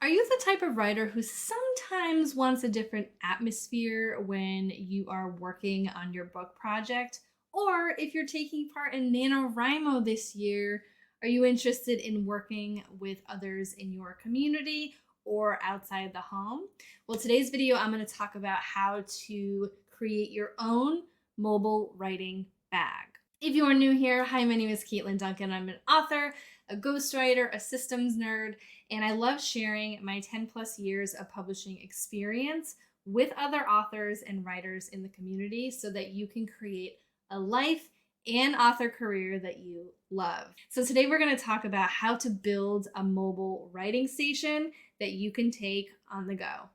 Are you the type of writer who sometimes wants a different atmosphere when you are working on your book project? Or if you're taking part in NaNoWriMo this year, are you interested in working with others in your community or outside the home? Well, today's video, I'm going to talk about how to create your own mobile writing bag. If you are new here, hi, my name is Katlyn Duncan. I'm an author, a ghostwriter, a systems nerd, and I love sharing my 10 plus years of publishing experience with other authors and writers in the community so that you can create a life and author career that you love. So today we're going to talk about how to build a mobile writing station that you can take on the go.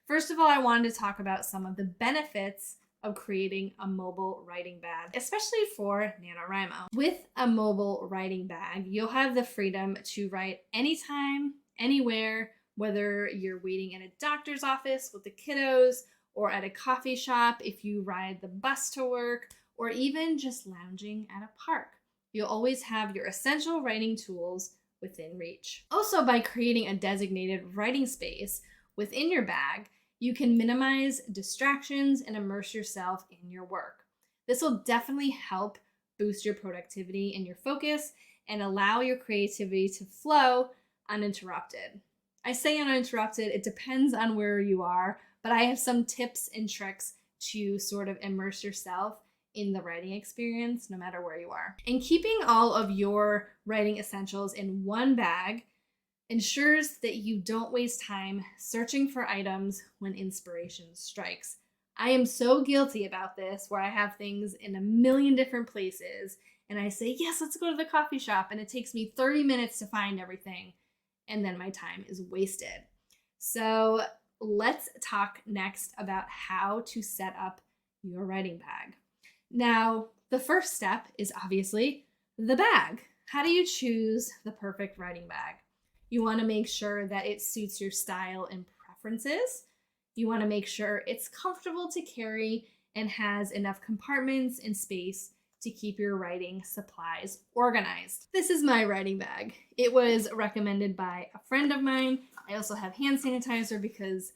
First of all, I wanted to talk about some of the benefits of creating a mobile writing bag, especially for NaNoWriMo. With a mobile writing bag, you'll have the freedom to write anytime, anywhere, whether you're waiting in a doctor's office with the kiddos or at a coffee shop if you ride the bus to work, or even just lounging at a park. You'll always have your essential writing tools within reach. Also, by creating a designated writing space within your bag, you can minimize distractions and immerse yourself in your work. This will definitely help boost your productivity and your focus and allow your creativity to flow uninterrupted. I say uninterrupted, it depends on where you are, but I have some tips and tricks to sort of immerse yourself in the writing experience no matter where you are. And keeping all of your writing essentials in one bag ensures that you don't waste time searching for items when inspiration strikes. I am so guilty about this, where I have things in a million different places and I say, yes, let's go to the coffee shop, and it takes me 30 minutes to find everything, and then my time is wasted. So let's talk next about how to set up your writing bag. Now, the first step is obviously the bag. How do you choose the perfect writing bag? You want to make sure that it suits your style and preferences. You want to make sure it's comfortable to carry and has enough compartments and space to keep your writing supplies organized. This is my writing bag. It was recommended by a friend of mine. I also have hand sanitizer because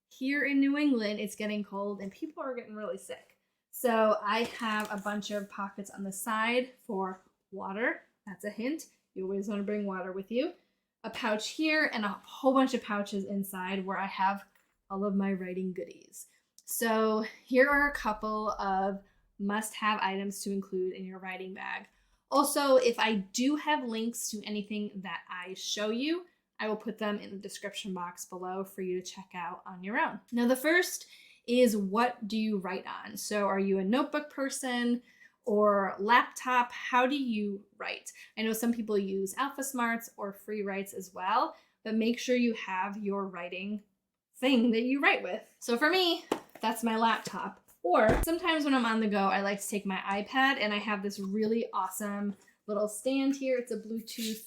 here in New England, it's getting cold and people are getting really sick. So I have a bunch of pockets on the side for water. That's a hint. You always want to bring water with you. A pouch here and a whole bunch of pouches inside where I have all of my writing goodies. So here are a couple of must-have items to include in your writing bag. Also, if I do have links to anything that I show you, I will put them in the description box below for you to check out on your own. Now, the first is, what do you write on? So are you a notebook person or laptop? How do you write? I know some people use AlphaSmarts or free writes as well, but make sure you have your writing thing that you write with. So for me, that's my laptop. Or sometimes when I'm on the go, I like to take my iPad, and I have this really awesome little stand here. It's a Bluetooth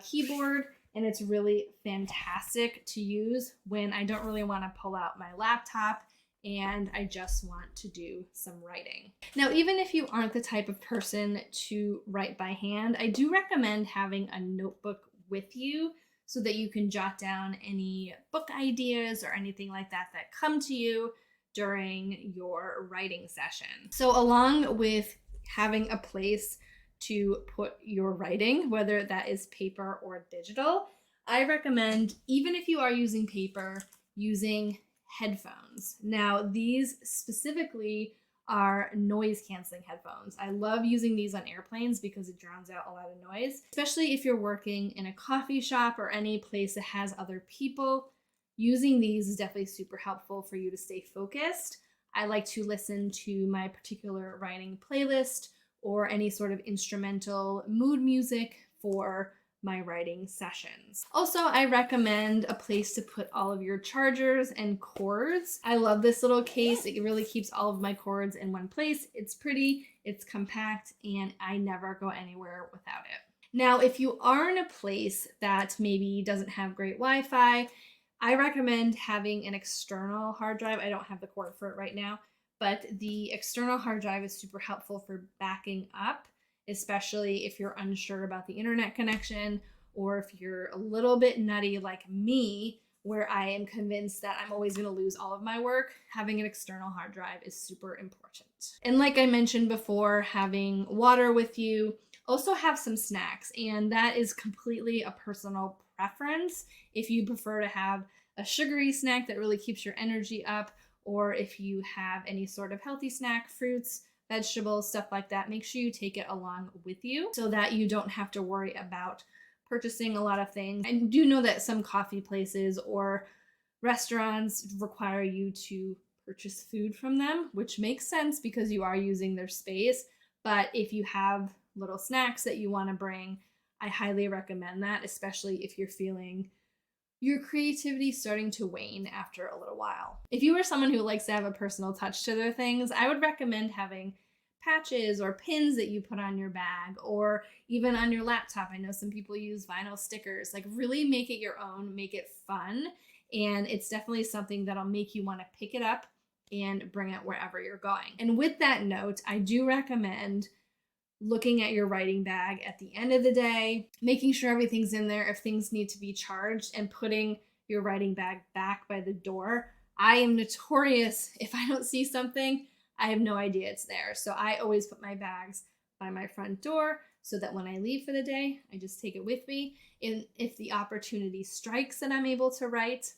keyboard, and it's really fantastic to use when I don't really want to pull out my laptop and I just want to do some writing. Now, even if you aren't the type of person to write by hand, I do recommend having a notebook with you so that you can jot down any book ideas or anything like that that come to you during your writing session. So along with having a place to put your writing, whether that is paper or digital, I recommend, even if you are using paper, using headphones. Now, these specifically are noise canceling headphones. I love using these on airplanes because it drowns out a lot of noise, especially if you're working in a coffee shop or any place that has other people. Using these is definitely super helpful for you to stay focused. I like to listen to my particular writing playlist or any sort of instrumental mood music for my writing sessions. Also, I recommend a place to put all of your chargers and cords. I love this little case. It really keeps all of my cords in one place. It's pretty, it's compact, and I never go anywhere without it. Now, if you are in a place that maybe doesn't have great Wi-Fi, I recommend having an external hard drive. I don't have the cord for it right now, but the external hard drive is super helpful for backing up, especially if you're unsure about the internet connection, or if you're a little bit nutty like me where I am convinced that I'm always going to lose all of my work, having an external hard drive is super important. And like I mentioned before, having water with you, also have some snacks, and that is completely a personal preference. If you prefer to have a sugary snack that really keeps your energy up, or if you have any sort of healthy snack, fruits, vegetables, stuff like that, make sure you take it along with you so that you don't have to worry about purchasing a lot of things. I do know that some coffee places or restaurants require you to purchase food from them, which makes sense because you are using their space. But if you have little snacks that you want to bring, I highly recommend that, especially if you're feeling your creativity starting to wane after a little while. If you are someone who likes to have a personal touch to their things, I would recommend having patches or pins that you put on your bag or even on your laptop. I know some people use vinyl stickers. Like, really make it your own, make it fun, and it's definitely something that'll make you want to pick it up and bring it wherever you're going. And with that note, I do recommend looking at your writing bag at the end of the day, making sure everything's in there if things need to be charged, and putting your writing bag back by the door. I am notorious if I don't see something, I have no idea it's there. So I always put my bags by my front door so that when I leave for the day, I just take it with me. And if the opportunity strikes and I'm able to write,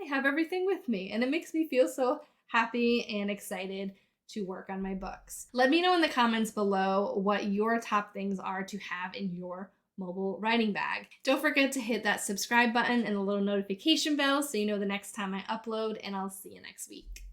I have everything with me, and it makes me feel so happy and excited to work on my books. Let me know in the comments below what your top things are to have in your mobile writing bag. Don't forget to hit that subscribe button and the little notification bell so you know the next time I upload, and I'll see you next week.